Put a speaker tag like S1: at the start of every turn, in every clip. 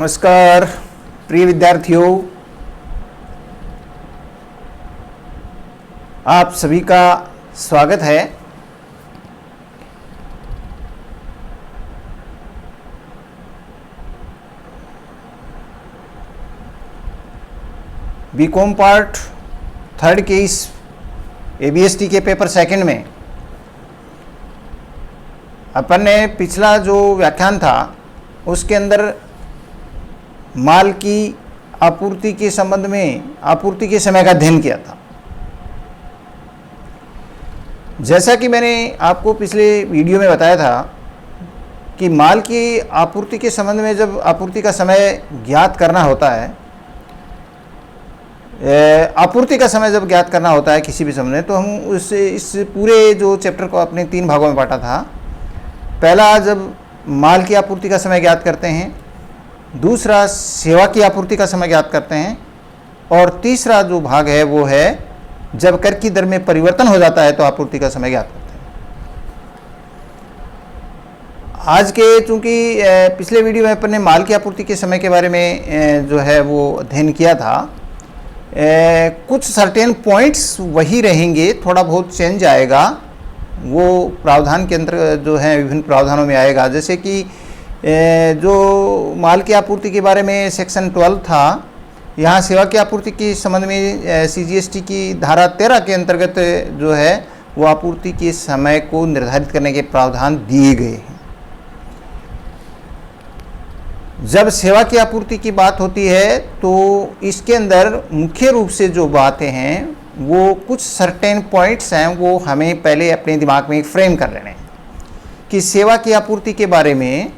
S1: नमस्कार प्रिय विद्यार्थियों, आप सभी का स्वागत है। बीकॉम पार्ट थर्ड के इस एबीएसटी के पेपर सेकंड में अपन ने पिछला जो व्याख्यान था उसके अंदर माल की आपूर्ति के संबंध में आपूर्ति के समय का अध्ययन किया था। जैसा कि मैंने आपको पिछले वीडियो में बताया था कि माल की आपूर्ति के संबंध में जब आपूर्ति का समय ज्ञात करना होता है, आपूर्ति का समय जब ज्ञात करना होता है किसी भी समय, तो हम इस पूरे जो चैप्टर को अपने 3 भागों में बांटा था। पहला, जब माल की आपूर्ति का समय ज्ञात करते हैं, दूसरा सेवा की आपूर्ति का समय ज्ञात करते हैं, और तीसरा जो भाग है वो है जब कर की दर में परिवर्तन हो जाता है तो आपूर्ति का समय ज्ञात करते हैं। आज के चूंकि पिछले वीडियो में अपन ने माल की आपूर्ति के समय के बारे में जो है वो अध्ययन किया था, कुछ सर्टेन पॉइंट्स वही रहेंगे, थोड़ा बहुत चेंज आएगा, वो प्रावधान के अंतर्गत जो है विभिन्न प्रावधानों में आएगा। जैसे कि जो माल की आपूर्ति के बारे में सेक्शन 12 था, यहाँ सेवा की आपूर्ति के संबंध में सीजीएसटी की धारा 13 के अंतर्गत जो है वो आपूर्ति के समय को निर्धारित करने के प्रावधान दिए गए हैं। जब सेवा की आपूर्ति की बात होती है तो इसके अंदर मुख्य रूप से जो बातें हैं वो कुछ सर्टेन पॉइंट्स हैं, वो हमें पहले अपने दिमाग में फ्रेम कर लेने हैं कि सेवा की आपूर्ति के बारे में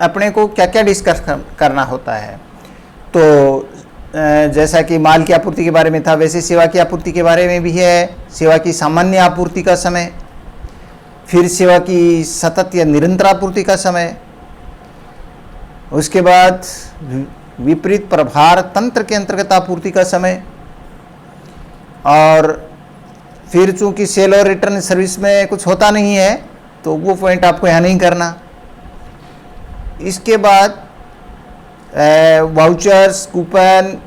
S1: अपने को क्या क्या डिस्कस करना होता है। तो जैसा कि माल की आपूर्ति के बारे में था, वैसे सेवा की आपूर्ति के बारे में भी है। सेवा की सामान्य आपूर्ति का समय, फिर सेवा की सतत या निरंतर आपूर्ति का समय, उसके बाद विपरीत प्रभार तंत्र के अंतर्गत आपूर्ति का समय, और फिर चूंकि सेल और रिटर्न सर्विस में कुछ होता नहीं है तो वो पॉइंट आपको यहाँ नहीं करना। इसके बाद वाउचर्स, कूपन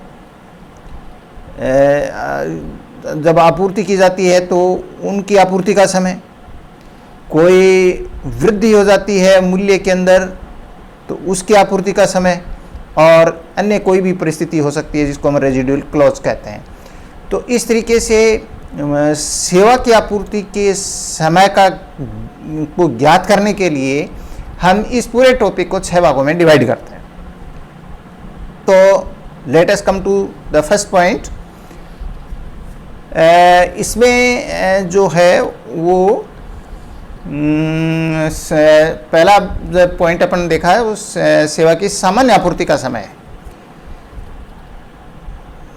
S1: जब आपूर्ति की जाती है तो उनकी आपूर्ति का समय, कोई वृद्धि हो जाती है मूल्य के अंदर तो उसकी आपूर्ति का समय, और अन्य कोई भी परिस्थिति हो सकती है जिसको हम रेजिडुअल क्लॉज कहते हैं। तो इस तरीके से सेवा की आपूर्ति के समय को ज्ञात करने के लिए हम इस पूरे टॉपिक को 6 भागों में डिवाइड करते हैं। तो let us come to the first point. इसमें जो है वो पहला पॉइंट अपन देखा है वो सेवा की सामान्य आपूर्ति का समय है।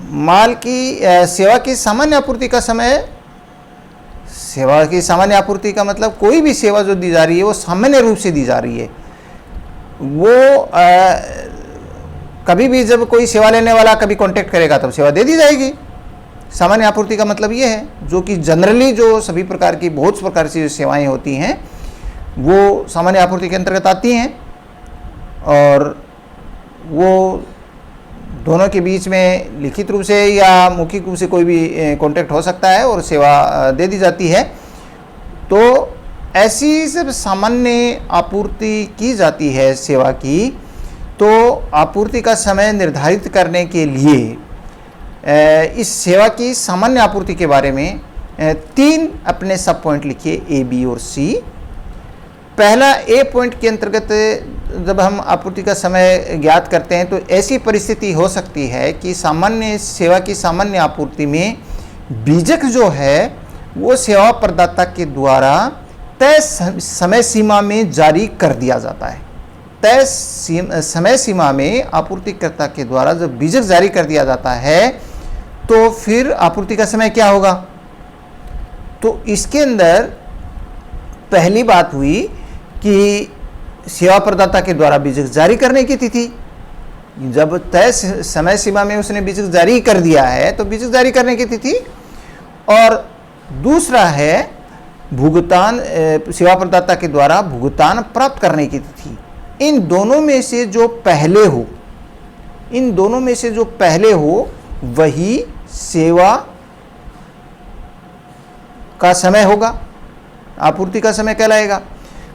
S1: माल की सेवा की सामान्य आपूर्ति का समय, सेवा की सामान्य आपूर्ति का मतलब कोई भी सेवा जो दी जा रही है वो सामान्य रूप से दी जा रही है। वो कभी भी जब कोई सेवा लेने वाला कभी कांटेक्ट करेगा तब सेवा दे दी जाएगी। सामान्य आपूर्ति का मतलब ये है जो कि जनरली जो सभी प्रकार की बहुत प्रकार की सेवाएं होती हैं वो सामान्य आपूर्ति के अंतर्गत आती हैं, और वो दोनों के बीच में लिखित रूप से या मौखिक रूप से कोई भी कांटेक्ट हो सकता है और सेवा दे दी जाती है। तो ऐसी जब सामान्य आपूर्ति की जाती है सेवा की, तो आपूर्ति का समय निर्धारित करने के लिए इस सेवा की सामान्य आपूर्ति के बारे में 3 अपने सब पॉइंट लिखिए, ए, बी और सी। पहला ए पॉइंट के अंतर्गत जब हम आपूर्ति का समय ज्ञात करते हैं तो ऐसी परिस्थिति हो सकती है कि सामान्य सेवा की सामान्य आपूर्ति में बीजक जो है वो सेवा प्रदाता के द्वारा तय समय सीमा में जारी कर दिया जाता है। तय समय सीमा में आपूर्तिकर्ता के द्वारा जब बीजक जारी कर दिया जाता है तो फिर आपूर्ति का समय क्या होगा। तो इसके अंदर पहली बात हुई कि सेवा प्रदाता के द्वारा बीजक जारी करने की तिथि, जब तय समय सीमा में उसने बीजक जारी कर दिया है तो बीजक जारी करने की तिथि, और दूसरा है भुगतान, सेवा प्रदाता के द्वारा भुगतान प्राप्त करने की तिथि। इन दोनों में से जो पहले हो, इन दोनों में से जो पहले हो वही सेवा का समय होगा, आपूर्ति का समय कहलाएगा।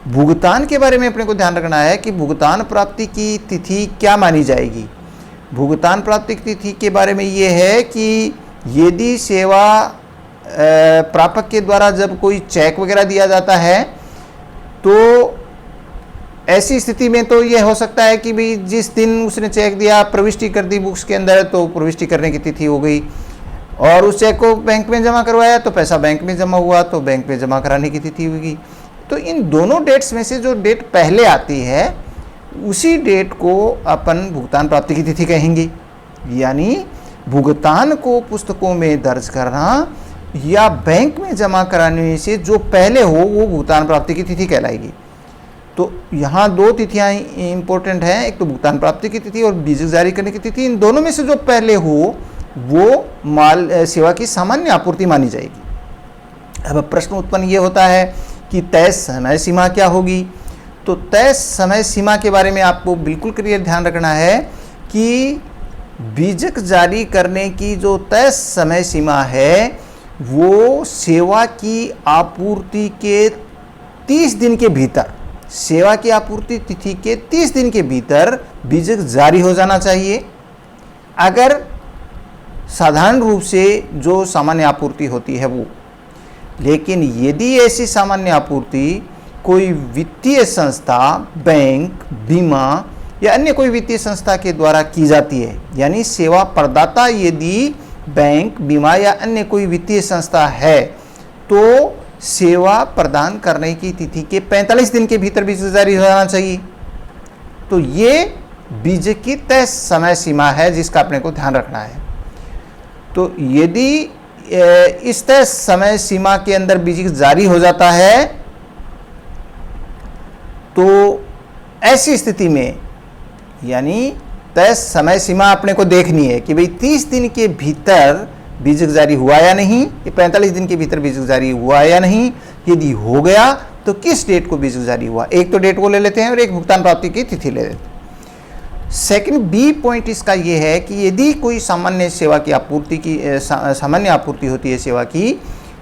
S1: भुगतान के बारे में अपने को ध्यान रखना है कि भुगतान प्राप्ति की तिथि क्या मानी जाएगी। भुगतान प्राप्ति की तिथि के बारे में ये है कि यदि सेवा प्रापक के द्वारा जब कोई चेक वगैरह दिया जाता है तो ऐसी स्थिति में तो ये हो सकता है कि भाई जिस दिन उसने चेक दिया, प्रविष्टि कर दी बुक्स के अंदर, तो प्रविष्टि करने की तिथि हो गई, और उस चेक को बैंक में जमा करवाया तो पैसा बैंक में जमा हुआ तो बैंक में जमा कराने की तिथि होगी। तो इन दोनों डेट्स में से जो डेट पहले आती है उसी डेट को अपन भुगतान प्राप्ति की तिथि कहेंगे। यानी भुगतान को पुस्तकों में दर्ज करना या बैंक में जमा कराने से जो पहले हो वो भुगतान प्राप्ति की तिथि कहलाएगी। तो यहाँ दो तिथियाँ इंपॉर्टेंट हैं, एक तो भुगतान प्राप्ति की तिथि और बीजक जारी करने की तिथि। इन दोनों में से जो पहले हो वो माल सेवा की सामान्य आपूर्ति मानी जाएगी। अब प्रश्न उत्पन्न ये होता है कि तय समय सीमा क्या होगी। तो तय समय सीमा के बारे में आपको बिल्कुल क्लियर ध्यान रखना है कि बीजक जारी करने की जो तय समय सीमा है वो सेवा की आपूर्ति के 30 दिन के भीतर, सेवा की आपूर्ति तिथि के 30 दिन के भीतर बीजक जारी हो जाना चाहिए। अगर साधारण रूप से जो सामान्य आपूर्ति होती है वो, लेकिन यदि ऐसी सामान्य आपूर्ति कोई वित्तीय संस्था, बैंक, बीमा या अन्य कोई वित्तीय संस्था के द्वारा की जाती है, यानी सेवा प्रदाता यदि बैंक, बीमा या अन्य कोई वित्तीय संस्था है तो सेवा प्रदान करने की तिथि के 45 दिन के भीतर बीजक जारी हो जाना चाहिए। तो ये बीजक की तय समय सीमा है जिसका अपने को ध्यान रखना है। तो यदि इस तय समय सीमा के अंदर बीजक जारी हो जाता है तो ऐसी स्थिति में, यानी तय समय सीमा अपने को देखनी है कि भाई 30 दिन के भीतर बीजक जारी हुआ या नहीं, ये 45 दिन के भीतर बीजक जारी हुआ या नहीं। यदि हो गया तो किस डेट को बीजक जारी हुआ, एक तो डेट को ले लेते हैं और एक भुगतान प्राप्ति की तिथि ले लेते हैं। सेकंड बी पॉइंट इसका ये है कि यदि कोई सामान्य सेवा की आपूर्ति की सामान्य आपूर्ति होती है सेवा की,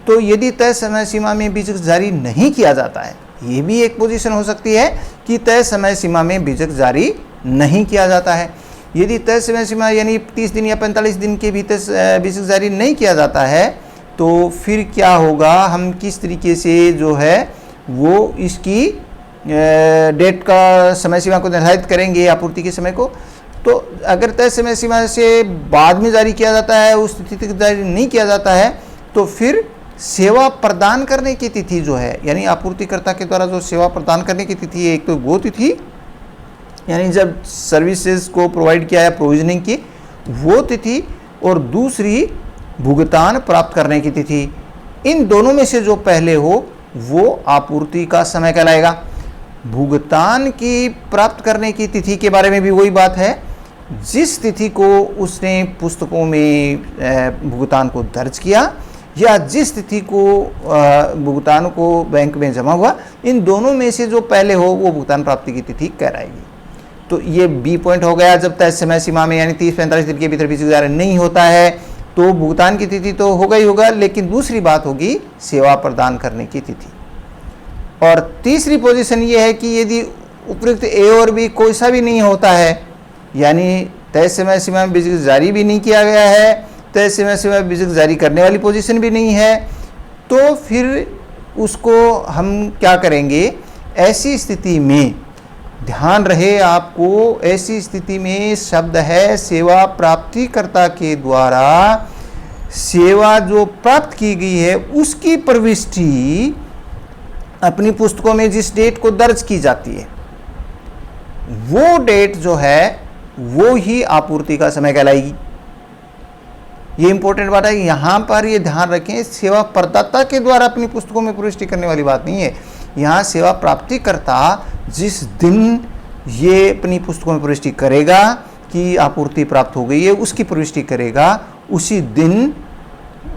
S1: तो यदि तय समय सीमा में बीजक जारी नहीं किया जाता है, ये भी एक पोजीशन हो सकती है कि तय समय सीमा में बीजक जारी नहीं किया जाता है। यदि तय समय सीमा यानी 30 दिन या 45 दिन के भीतर बीजक जारी नहीं किया जाता है तो फिर क्या होगा, हम किस तरीके से जो है वो इसकी डेट का समय सीमा को निर्धारित करेंगे आपूर्ति के समय को। तो अगर तय समय सीमा से बाद में जारी किया जाता है, उस तिथि तक जारी नहीं किया जाता है, तो फिर सेवा प्रदान करने की तिथि जो है, यानी आपूर्तिकर्ता के द्वारा जो सेवा प्रदान करने की तिथि है, एक तो वो तिथि यानी जब सर्विसेज को प्रोवाइड किया है, प्रोविजनिंग की वो तिथि, और दूसरी भुगतान प्राप्त करने की तिथि। इन दोनों में से जो पहले हो वो आपूर्ति का समय कहलाएगा। भुगतान की प्राप्त करने की तिथि के बारे में भी वही बात है, जिस तिथि को उसने पुस्तकों में भुगतान को दर्ज किया या जिस तिथि को भुगतान को बैंक में जमा हुआ, इन दोनों में से जो पहले हो वो भुगतान प्राप्ति की तिथि कहलाएगी। तो ये बी पॉइंट हो गया। जब तय समय सीमा में यानी 30-45 दिन के भीतर बीजक जारी नहीं होता है तो भुगतान की तिथि तो होगा ही होगा, लेकिन दूसरी बात होगी सेवा प्रदान करने की तिथि। और तीसरी पोजीशन ये है कि यदि उपयुक्त ए और बी कोई सा भी नहीं होता है, यानी तय समय सीमा में बीजक जारी भी नहीं किया गया है, तय समय सीमा में बीजक जारी करने वाली पोजीशन भी नहीं है, तो फिर उसको हम क्या करेंगे। ऐसी स्थिति में ध्यान रहे आपको, ऐसी स्थिति में शब्द है सेवा प्राप्तिकर्ता के द्वारा सेवा जो प्राप्त की गई है उसकी प्रविष्टि अपनी पुस्तकों में जिस डेट को दर्ज की जाती है वो डेट जो है वो ही आपूर्ति का समय कहलाएगी। ये इंपॉर्टेंट बात है, यहाँ पर ये ध्यान रखें, सेवा प्रदाता के द्वारा अपनी पुस्तकों में प्रविष्टि करने वाली बात नहीं है। यहाँ सेवा प्राप्तिकर्ता जिस दिन ये अपनी पुस्तकों में प्रविष्टि करेगा कि आपूर्ति प्राप्त हो गई है, उसकी प्रविष्टि करेगा, उसी दिन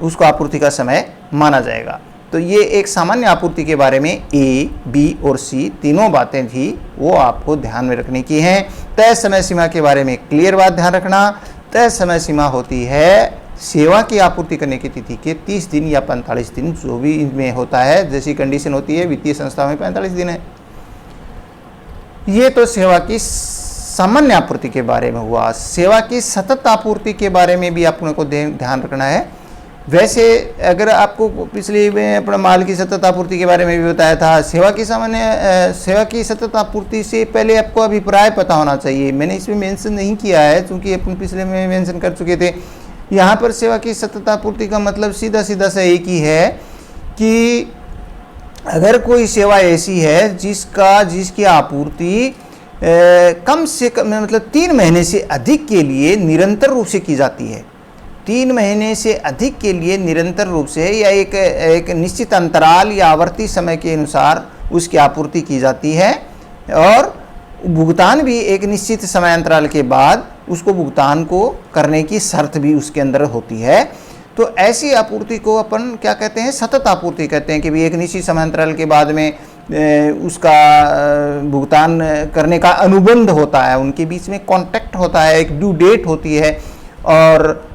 S1: उसको आपूर्ति का समय माना जाएगा। तो ये एक सामान्य आपूर्ति के बारे में ए, बी और सी तीनों बातें थी, वो आपको ध्यान में रखने की हैं। तय समय सीमा के बारे में क्लियर बात ध्यान रखना। तय समय सीमा होती है सेवा की आपूर्ति करने की तिथि के 30 दिन या 45 दिन, जो भी इनमें होता है, जैसी कंडीशन होती है। वित्तीय संस्था में 45 दिन है। ये तो सेवा की सामान्य आपूर्ति के बारे में हुआ। सेवा की सतत आपूर्ति के बारे में भी आपको ध्यान रखना है। वैसे अगर आपको पिछले में अपना माल की सतत आपूर्ति के बारे में भी बताया था, सेवा की सतत आपूर्ति से पहले आपको अभिप्राय पता होना चाहिए। मैंने इसमें मेंशन नहीं किया है क्योंकि अपन पिछले में मेंशन कर चुके थे। यहाँ पर सेवा की सतत आपूर्ति का मतलब सीधा सा एक ही है कि अगर कोई सेवा ऐसी है जिसकी आपूर्ति कम से कम मतलब 3 महीने से अधिक के लिए निरंतर रूप से की जाती है, 3 महीने से अधिक के लिए निरंतर रूप से या एक निश्चित अंतराल या आवर्ती समय के अनुसार उसकी आपूर्ति की जाती है, और भुगतान भी एक निश्चित समय अंतराल के बाद उसको भुगतान को करने की शर्त भी उसके अंदर होती है। तो ऐसी आपूर्ति को अपन क्या कहते हैं? सतत आपूर्ति कहते हैं कि भी एक निश्चित समय अंतराल के बाद में उसका भुगतान करने का अनुबंध होता है, उनके बीच में कॉन्ट्रैक्ट होता है, एक ड्यू डेट होती है, और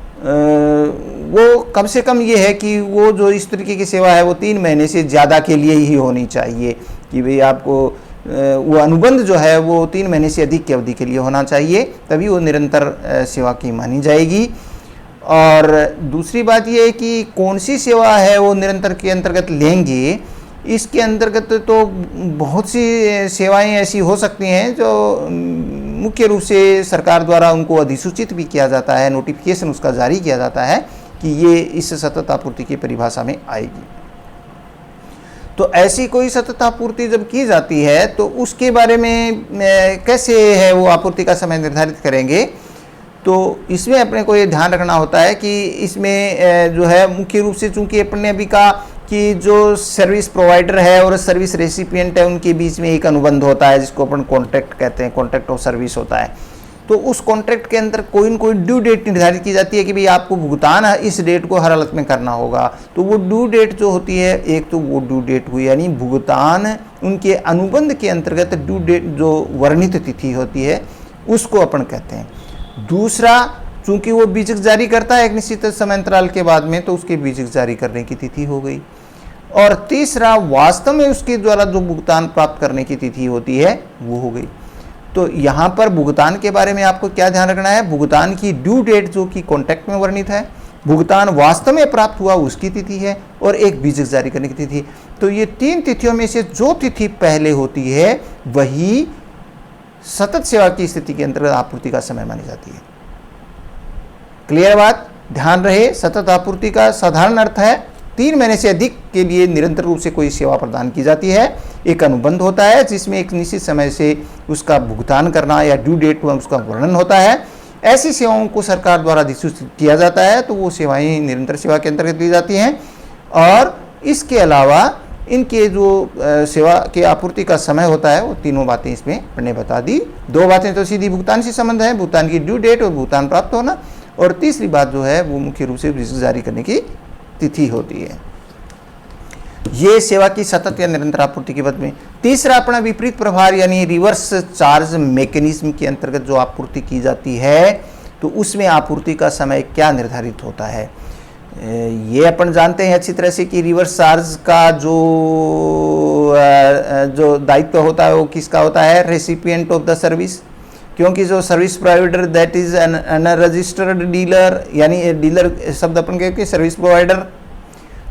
S1: वो कम से कम ये है कि वो जो इस तरीके की सेवा है वो 3 महीने से ज़्यादा के लिए ही होनी चाहिए, कि भाई आपको वो अनुबंध जो है वो 3 महीने से अधिक की अवधि के लिए होना चाहिए, तभी वो निरंतर सेवा की मानी जाएगी। और दूसरी बात ये है कि कौन सी सेवा है वो निरंतर के अंतर्गत लेंगे। इसके अंतर्गत तो बहुत सी सेवाएं ऐसी हो सकती हैं जो मुख्य रूप से सरकार द्वारा उनको अधिसूचित भी किया जाता है, नोटिफिकेशन उसका जारी किया जाता है कि ये इस सतत आपूर्ति की परिभाषा में आएगी। तो ऐसी कोई सतत आपूर्ति जब की जाती है तो उसके बारे में कैसे है वो आपूर्ति का समय निर्धारित करेंगे। तो इसमें अपने को ये ध्यान रखना होता है कि इसमें जो है मुख्य रूप से, चूंकि अपन ने अभी कहा कि जो सर्विस प्रोवाइडर है और सर्विस रेसिपिएंट है उनके बीच में एक अनुबंध होता है जिसको अपन कॉन्ट्रैक्ट कहते हैं, कॉन्ट्रैक्ट ऑफ सर्विस होता है। तो उस कॉन्ट्रैक्ट के अंदर कोई न कोई ड्यू डेट निर्धारित की जाती है कि भाई आपको भुगतान इस डेट को हर हालत में करना होगा। तो वो ड्यू डेट जो होती है, एक तो वो ड्यू डेट हुई यानी भुगतान उनके अनुबंध के अंतर्गत ड्यू डेट जो वर्णित तिथि होती है उसको अपन कहते हैं। दूसरा, चूंकि वो बीजक जारी करता है एक निश्चित समय अंतराल के बाद में, तो उसके बीजक जारी करने की तिथि हो गई। और तीसरा, वास्तव में उसके द्वारा जो भुगतान प्राप्त करने की तिथि होती है वो हो गई। तो यहाँ पर भुगतान के बारे में आपको क्या ध्यान रखना है? भुगतान की ड्यू डेट जो कि कॉन्ट्रैक्ट में वर्णित है, भुगतान वास्तव में प्राप्त हुआ उसकी तिथि है, और एक बीजक जारी करने की तिथि। तो ये 3 तिथियों में से जो तिथि पहले होती है वही सतत सेवा की स्थिति के अंतर्गत आपूर्ति का समय मानी जाती है। क्लियर बात? ध्यान रहे, सतत आपूर्ति का साधारण अर्थ है 3 महीने से अधिक के लिए निरंतर रूप से कोई सेवा प्रदान की जाती है। एक अनुबंध होता है जिसमें एक निश्चित समय से उसका भुगतान करना या ड्यू डेट में उसका वर्णन होता है। ऐसी सेवाओं को सरकार द्वारा अधिसूचित किया जाता है तो वो सेवाएं निरंतर सेवा के अंतर्गत ली जाती हैं। और इसके अलावा इनके जो सेवा के आपूर्ति का समय होता है वो तीनों बातें इसमें मैंने बता दी। 2 बातें तो सीधी भुगतान से संबंध है, भुगतान की ड्यू डेट और भुगतान प्राप्त होना, और तीसरी बात जो है वो मुख्य रूप से बीजक जारी करने की तिथि होती है। ये सेवा की सतत या निरंतर आपूर्ति के पद में। तीसरा अपना विपरीत प्रभार यानी रिवर्स चार्ज मैकेनिज्म के अंतर्गत जो आपूर्ति की जाती है तो उसमें आपूर्ति का समय क्या निर्धारित होता है। ये अपन जानते हैं अच्छी तरह से कि रिवर्स चार्ज का जो दायित्व होता है वो किसका होता है? Recipient of the service. क्योंकि जो service provider that is an registered dealer, यानी डीलर शब्द अपन के सर्विस प्रोवाइडर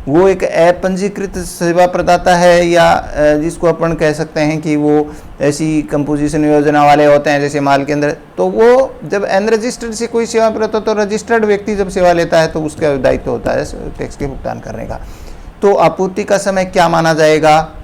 S1: वो एक अपंजीकृत सेवा प्रदाता है, या जिसको अपन कह सकते हैं कि वो ऐसी कंपोजिशन योजना वाले होते हैं जैसे माल के अंदर। तो वो जब अनरजिस्टर्ड से कोई सेवा प्रदाता, तो रजिस्टर्ड व्यक्ति जब सेवा लेता है तो उसका दायित्व होता है टैक्स के भुगतान करने का। तो आपूर्ति का समय क्या माना जाएगा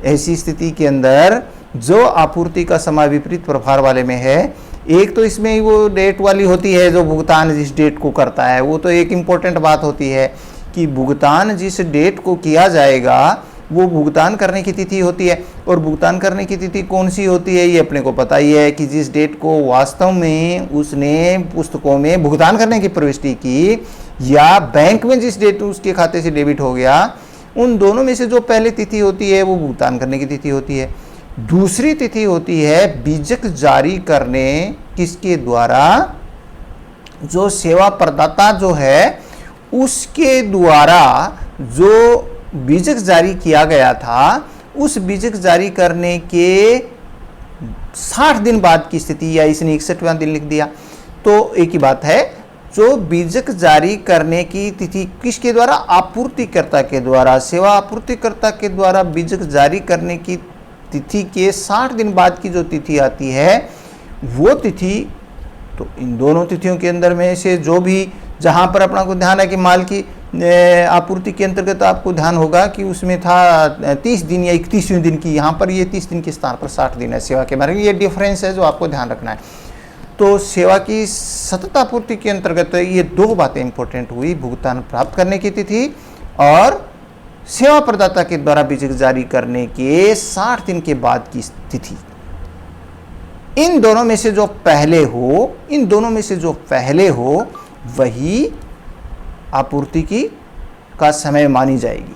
S1: ऐसी स्थिति के अंदर? जो आपूर्ति का समय विपरीत प्रभार वाले में है, एक तो इसमें वो डेट वाली होती है जो भुगतान जिस डेट को करता है, वो तो एक इम्पोर्टेंट बात होती है कि भुगतान जिस डेट को किया जाएगा वो भुगतान करने की तिथि होती है। और भुगतान करने की तिथि कौन सी होती है ये अपने को पता ही है कि जिस डेट को वास्तव में उसने पुस्तकों में भुगतान करने की प्रविष्टि की, या बैंक में जिस डेट उसके खाते से डेबिट हो गया उन दोनों में से जो पहली तिथि होती है वो भुगतान करने की तिथि होती है। दूसरी तिथि होती है बीजक जारी करने किसके द्वारा, जो सेवा प्रदाता जो है उसके द्वारा जो बीजक जारी किया गया था, उस बीजक जारी करने के 60 दिन बाद की स्थिति, या इसने 61वां दिन लिख दिया तो एक ही बात है। जो बीजक जारी करने की तिथि किसके द्वारा, आपूर्तिकर्ता के द्वारा, सेवा आपूर्तिकर्ता के द्वारा बीजक जारी करने की तिथि के 60 दिन बाद की जो तिथि आती है वो तिथि, तो इन दोनों तिथियों के अंदर में से जो भी, जहां पर अपना को ध्यान है कि माल की आपूर्ति के अंतर्गत आपको ध्यान होगा कि उसमें था 30 दिन या 31वें दिन की, यहाँ पर ये 30 दिन के स्थान पर 60 दिन है सेवा के बारे में। ये डिफरेंस है जो आपको ध्यान रखना है। तो सेवा की सतत आपूर्ति के अंतर्गत ये दो बातें इंपॉर्टेंट हुई, भुगतान प्राप्त करने की तिथि और सेवा प्रदाता के द्वारा बीजक जारी करने के 60 दिन के बाद की तिथि। इन दोनों में से जो पहले हो, इन दोनों में से जो पहले हो वही आपूर्ति की का समय मानी जाएगी।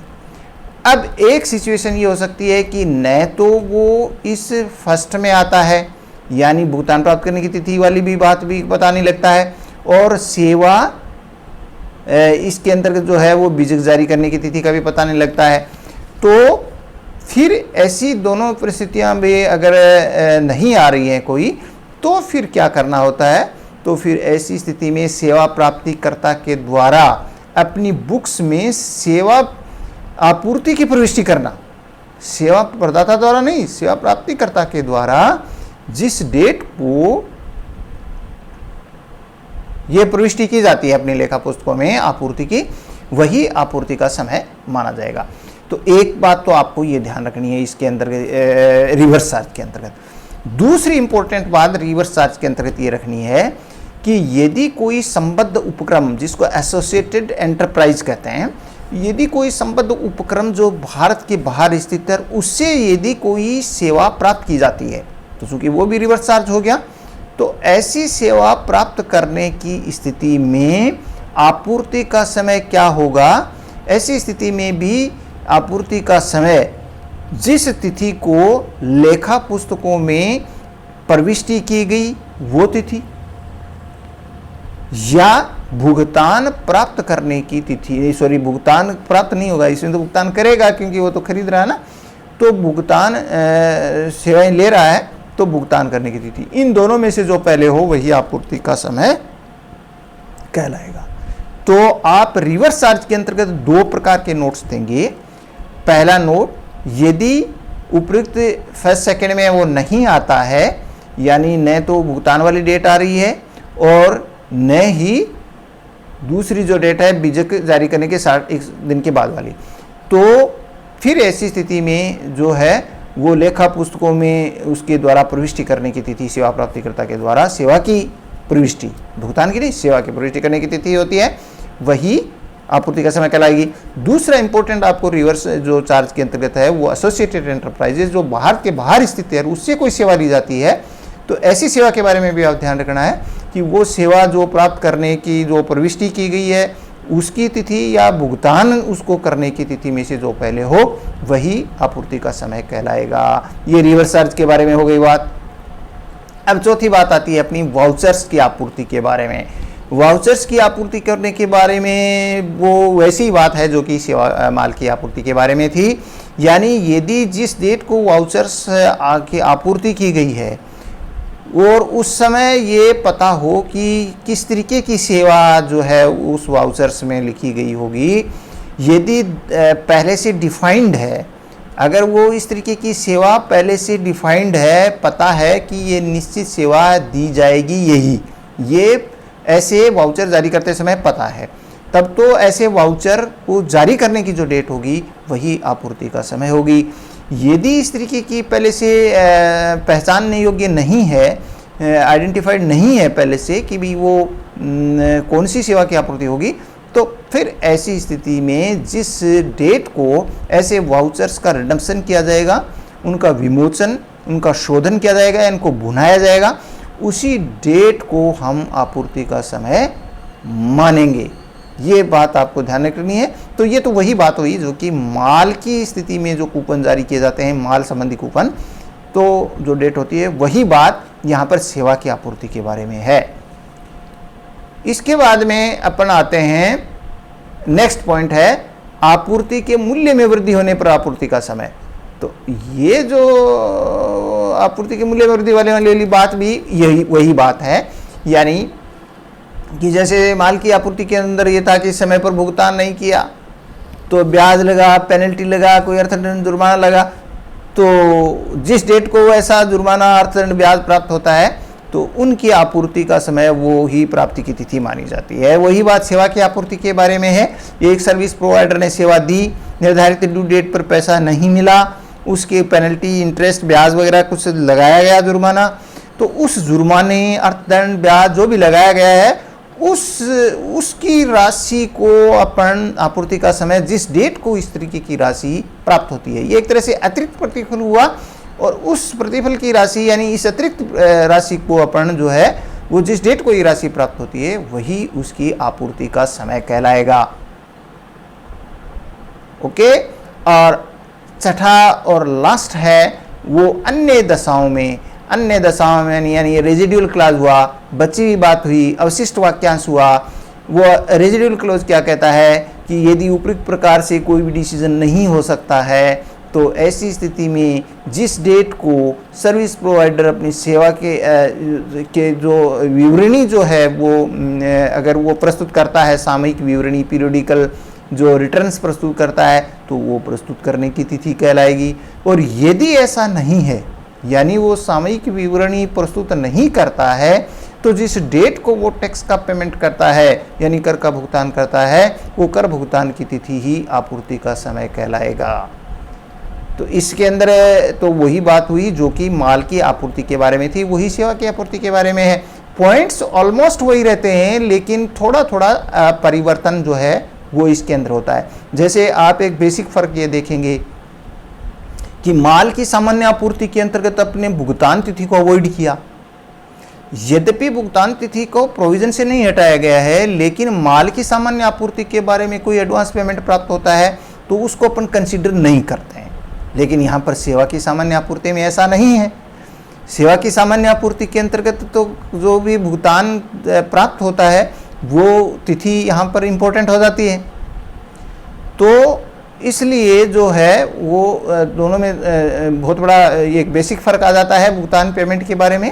S1: अब एक सिचुएशन ये हो सकती है कि न तो वो इस फर्स्ट में आता है, यानी भुगतान प्राप्त करने की तिथि वाली भी बात भी पता नहीं लगता है, और सेवा इसके अंतर्गत जो है वो बीजक जारी करने की तिथि का भी पता नहीं लगता है। तो फिर ऐसी दोनों परिस्थितियां भी अगर नहीं आ रही हैं कोई, तो फिर क्या करना होता है, तो फिर ऐसी स्थिति में सेवा प्राप्तिकर्ता के द्वारा अपनी बुक्स में सेवा आपूर्ति की प्रविष्टि करना, सेवा प्रदाता द्वारा नहीं, सेवा प्राप्तिकर्ता के द्वारा जिस डेट को यह प्रविष्टि की जाती है अपनी लेखा पुस्तकों में आपूर्ति की, वही आपूर्ति का समय माना जाएगा। तो एक बात तो आपको ये ध्यान रखनी है इसके अंतर्गत, रिवर्स चार्ज के अंतर्गत। दूसरी इंपॉर्टेंट बात रिवर्स चार्ज के अंतर्गत ये रखनी है कि यदि कोई संबद्ध उपक्रम, जिसको एसोसिएटेड एंटरप्राइज कहते हैं, यदि कोई संबद्ध उपक्रम जो भारत के बाहर स्थित है उससे यदि कोई सेवा प्राप्त की जाती है, तो चूंकि वो भी रिवर्स चार्ज हो गया, तो ऐसी सेवा प्राप्त करने की स्थिति में आपूर्ति का समय क्या होगा। ऐसी स्थिति में भी आपूर्ति का समय जिस तिथि को लेखा पुस्तकों में प्रविष्टि की गई वो तिथि, या भुगतान प्राप्त करने की तिथि, सॉरी भुगतान प्राप्त नहीं होगा, इसमें तो भुगतान करेगा क्योंकि वो तो खरीद रहा है ना, तो भुगतान सेवाएं ले रहा है तो भुगतान करने की तिथि, इन दोनों में से जो पहले हो वही आपूर्ति का समय कहलाएगा। तो आप रिवर्स चार्ज के अंतर्गत दो प्रकार के नोट्स देंगे। पहला नोट, यदि उपयुक्त फर्स्ट सेकंड में वो नहीं आता है, यानी न तो भुगतान वाली डेट आ रही है और न ही दूसरी जो डेट है बीजक जारी करने के 60 दिन के बाद वाली, तो फिर ऐसी स्थिति में जो है वो लेखा पुस्तकों में उसके द्वारा प्रविष्टि करने की तिथि, सेवा प्राप्तिकर्ता के द्वारा सेवा की प्रविष्टि, भुगतान की नहीं, सेवा की प्रविष्टि करने की तिथि होती है, वही आपूर्ति का समय कहलाएगी। दूसरा इंपॉर्टेंट आपको रिवर्स जो चार्ज के अंतर्गत है वो एसोसिएटेड एंटरप्राइजेज, जो भारत के बाहर स्थित है, उससे कोई सेवा ली जाती है, तो ऐसी सेवा के बारे में भी आप ध्यान रखना है कि वो सेवा जो प्राप्त करने की जो प्रविष्टि की गई है उसकी तिथि या भुगतान उसको करने की तिथि में से जो पहले हो वही आपूर्ति का समय कहलाएगा। ये रिवर्स चार्ज के बारे में हो गई बात। अब चौथी बात आती है अपनी वाउचर्स की आपूर्ति के बारे में। वाउचर्स की आपूर्ति करने के बारे में वो वैसी बात है जो कि सेवा माल की आपूर्ति के बारे में थी, यानी यदि जिस डेट को वाउचर्स की आपूर्ति की गई है और उस समय ये पता हो कि किस तरीके की सेवा जो है उस वाउचर्स में लिखी गई होगी, यदि पहले से डिफाइंड है, अगर वो इस तरीके की सेवा पहले से डिफाइंड है, पता है कि ये निश्चित सेवा दी जाएगी, यही ये ऐसे वाउचर जारी करते समय पता है, तब तो ऐसे वाउचर को जारी करने की जो डेट होगी वही आपूर्ति का समय होगी। यदि इस तरीके की पहले से पहचानने योग्य नहीं है, आइडेंटिफाइड नहीं है पहले से कि भी वो कौन सी सेवा की आपूर्ति होगी, तो फिर ऐसी स्थिति में जिस डेट को ऐसे वाउचर्स का रिडम्पशन किया जाएगा, उनका विमोचन, उनका शोधन किया जाएगा, इनको भुनाया जाएगा, उसी डेट को हम आपूर्ति का समय मानेंगे। ये बात आपको ध्यान रखनी है। तो ये तो वही बात हुई जो कि माल की स्थिति में जो कूपन जारी किए जाते हैं, माल संबंधी कूपन, तो जो डेट होती है वही बात यहाँ पर सेवा की आपूर्ति के बारे में है। इसके बाद में अपन आते हैं, नेक्स्ट पॉइंट है आपूर्ति के मूल्य में वृद्धि होने पर आपूर्ति का समय। तो ये जो आपूर्ति के मूल्य में वृद्धि वाली बात भी यही वही बात है, यानी कि जैसे माल की आपूर्ति के अंदर ये था कि समय पर भुगतान नहीं किया तो ब्याज लगा, पेनल्टी लगा, कोई अर्थदंड जुर्माना लगा। तो जिस डेट को ऐसा जुर्माना अर्थदंड ब्याज प्राप्त होता है तो उनकी आपूर्ति का समय वो ही प्राप्ति की तिथि मानी जाती है। वही बात सेवा की आपूर्ति के बारे में है। एक सर्विस प्रोवाइडर ने सेवा दी, निर्धारित ड्यू डेट पर पैसा नहीं मिला, उसके पेनल्टी, इंटरेस्ट, ब्याज वगैरह कुछ लगाया गया जुर्माना, तो उस जुर्माने, अर्थदंड, ब्याज जो भी लगाया गया है उसकी राशि को अपन आपूर्ति का समय, जिस डेट को इस तरीके की राशि प्राप्त होती है, ये एक तरह से अतिरिक्त प्रतिफल हुआ। और उस प्रतिफल की राशि यानी इस अतिरिक्त राशि को अपन जो है वो जिस डेट को ये राशि प्राप्त होती है वही उसकी आपूर्ति का समय कहलाएगा। ओके। और छठा और लास्ट है वो अन्य दशाओं में यानी रेजिडुअल क्लॉज हुआ, बची हुई बात हुई, अवशिष्ट वाक्यांश हुआ। वो रेजिडुअल क्लॉज क्या कहता है कि यदि उपयुक्त प्रकार से कोई भी डिसीजन नहीं हो सकता है तो ऐसी स्थिति में जिस डेट को सर्विस प्रोवाइडर अपनी सेवा के जो विवरणी जो है वो अगर वो प्रस्तुत करता है, सामयिक विवरणी, पीरियडिकल जो रिटर्न्स प्रस्तुत करता है, तो वो प्रस्तुत करने की तिथि कहलाएगी। और यदि ऐसा नहीं है, यानी वो सामयिक विवरणी प्रस्तुत नहीं करता है, तो जिस डेट को वो टैक्स का पेमेंट करता है यानी कर का भुगतान करता है, वो कर भुगतान की तिथि ही आपूर्ति का समय कहलाएगा। तो इसके अंदर तो वही बात हुई जो कि माल की आपूर्ति के बारे में थी, वही सेवा की आपूर्ति के बारे में है। पॉइंट्स ऑलमोस्ट वही रहते हैं, लेकिन थोड़ा थोड़ा परिवर्तन जो है वो इसके अंदर होता है। जैसे आप एक बेसिक फर्क ये देखेंगे कि माल की सामान्य आपूर्ति के अंतर्गत अपने भुगतान तिथि को अवॉइड किया। यद्यपि भुगतान तिथि को प्रोविजन से नहीं हटाया गया है, लेकिन माल की सामान्य आपूर्ति के बारे में कोई एडवांस पेमेंट प्राप्त होता है तो उसको अपन कंसीडर नहीं करते हैं। लेकिन यहाँ पर सेवा की सामान्य आपूर्ति में ऐसा नहीं है। सेवा की सामान्य आपूर्ति के अंतर्गत तो जो भी भुगतान प्राप्त होता है वो तिथि यहाँ पर इम्पोर्टेंट हो जाती है। तो इसलिए जो है वो दोनों में बहुत बड़ा एक बेसिक फ़र्क आ जाता है भुगतान पेमेंट के बारे में।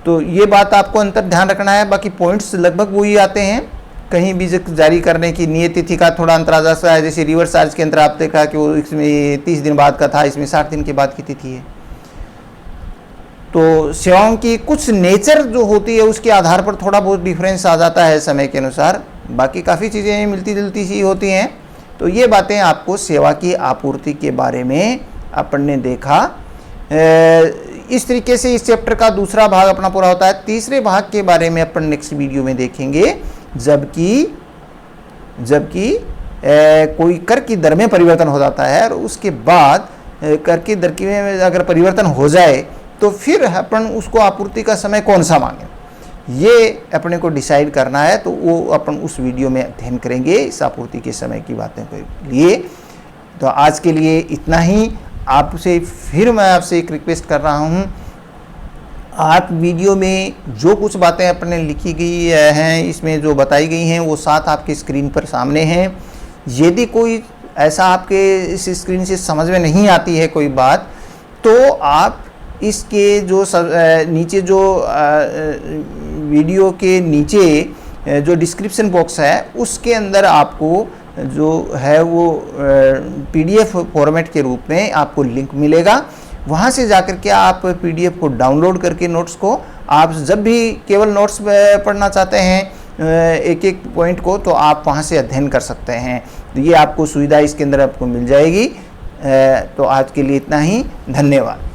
S1: तो ये बात आपको अंतर ध्यान रखना है। बाकी पॉइंट्स लगभग वही आते हैं। कहीं भी जारी करने की नियत तिथि का थोड़ा अंतर आ जाता है। जैसे रिवर्स चार्ज के अंदर आप देखा कि वो इसमें 30 दिन बाद का था, इसमें 60 दिन के बाद की तिथि है। तो सेवाओं की कुछ नेचर जो होती है उसके आधार पर थोड़ा बहुत डिफरेंस आ जाता है समय के अनुसार। बाकी काफ़ी चीज़ें मिलती जुलती सी होती हैं। तो ये बातें आपको सेवा की आपूर्ति के बारे में अपन ने देखा। इस तरीके से इस चैप्टर का दूसरा भाग अपना पूरा होता है। तीसरे भाग के बारे में अपन नेक्स्ट वीडियो में देखेंगे, जबकि कोई कर की दर में परिवर्तन हो जाता है और उसके बाद कर की दर में अगर परिवर्तन हो जाए तो फिर अपन उसको आपूर्ति का समय कौन सा मांगे, ये अपने को डिसाइड करना है। तो वो अपन उस वीडियो में अध्ययन करेंगे इस आपूर्ति के समय की बातें के लिए। तो आज के लिए इतना ही। आपसे फिर मैं आपसे एक रिक्वेस्ट कर रहा हूँ, आप वीडियो में जो कुछ बातें अपने लिखी गई हैं, इसमें जो बताई गई हैं वो साथ आपकी स्क्रीन पर सामने हैं। यदि कोई ऐसा आपके इस स्क्रीन से समझ में नहीं आती है कोई बात, तो आप इसके जो नीचे जो वीडियो के नीचे जो डिस्क्रिप्शन बॉक्स है उसके अंदर आपको जो है वो PDF फॉर्मेट के रूप में आपको लिंक मिलेगा। वहाँ से जाकर के आप PDF को डाउनलोड करके नोट्स को आप जब भी केवल नोट्स पढ़ना चाहते हैं एक एक पॉइंट को, तो आप वहाँ से अध्ययन कर सकते हैं। तो ये आपको सुविधा इसके अंदर आपको मिल जाएगी। तो आज के लिए इतना ही। धन्यवाद।